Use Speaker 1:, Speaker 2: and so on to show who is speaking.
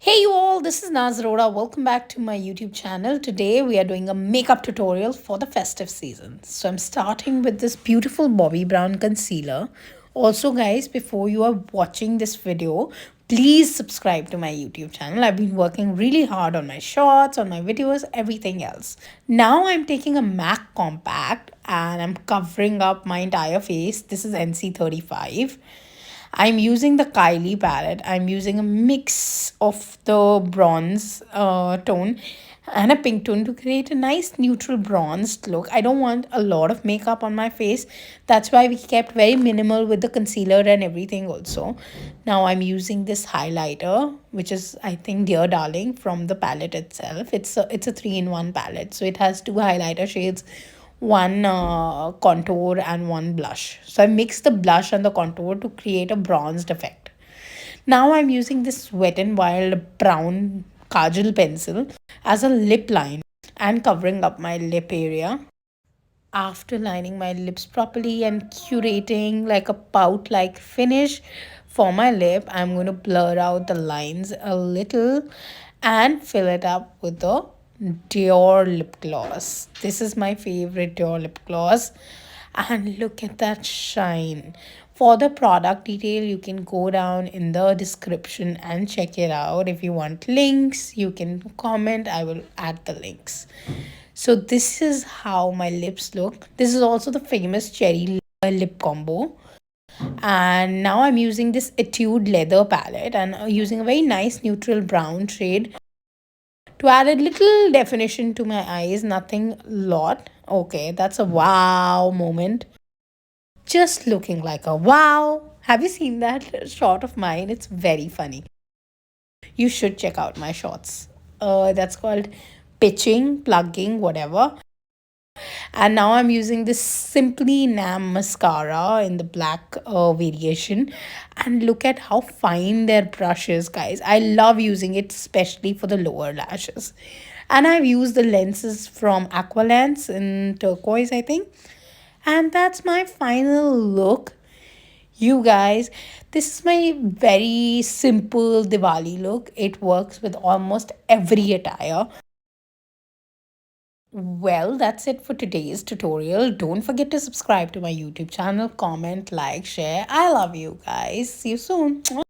Speaker 1: Hey you all, this is Naaz Arora. Welcome back to my YouTube channel. Today we are doing a makeup tutorial for the festive season. So I'm starting with this beautiful Bobbi Brown concealer. Also guys, before you are watching this video, please subscribe to my YouTube channel. I've been working really hard on my shorts, on my videos, everything else. Now I'm taking a MAC compact and I'm covering up my entire face. This is NC35. I'm using the Kylie palette. I'm using a mix of the bronze tone and a pink tone to create a nice neutral bronzed look. I don't want a lot of makeup on my face. That's why we kept very minimal with the concealer and everything also. Now I'm using this highlighter, which is I think Dear Darling from the palette itself. It's a 3-in-1 palette. So it has two highlighter shades, one contour and one blush. So I mixed the blush and the contour to create a bronzed effect. Now I'm using this Wet n Wild brown kajal pencil as a lip line and covering up my lip area. After lining my lips properly and curating like a pout like finish for my lip, I'm going to blur out the lines a little and fill it up with the Dior lip gloss. This is my favorite Dior lip gloss. And look at that shine. For the product detail, you can go down in the description and check it out. If you want links, you can comment. I will add the links. So this is how my lips look. This is also the famous cherry lip combo. And now I'm using this Etude leather palette and using a very nice neutral brown shade to add a little definition to my eyes. Nothing lot. Okay, that's a wow moment. Just looking like a wow. Have you seen that shot of mine? It's very funny. You should check out my shots. That's called pitching, plugging, whatever. And now I'm using this Simply Nam mascara in the black variation. And look at how fine their brush is, guys. I love using it, especially for the lower lashes. And I've used the lenses from Aqualens in turquoise, I think. And that's my final look. You guys, this is my very simple Diwali look. It works with almost every attire. Well, that's it for today's tutorial. Don't forget to subscribe to my YouTube channel, comment, like, share. I love you guys. See you soon.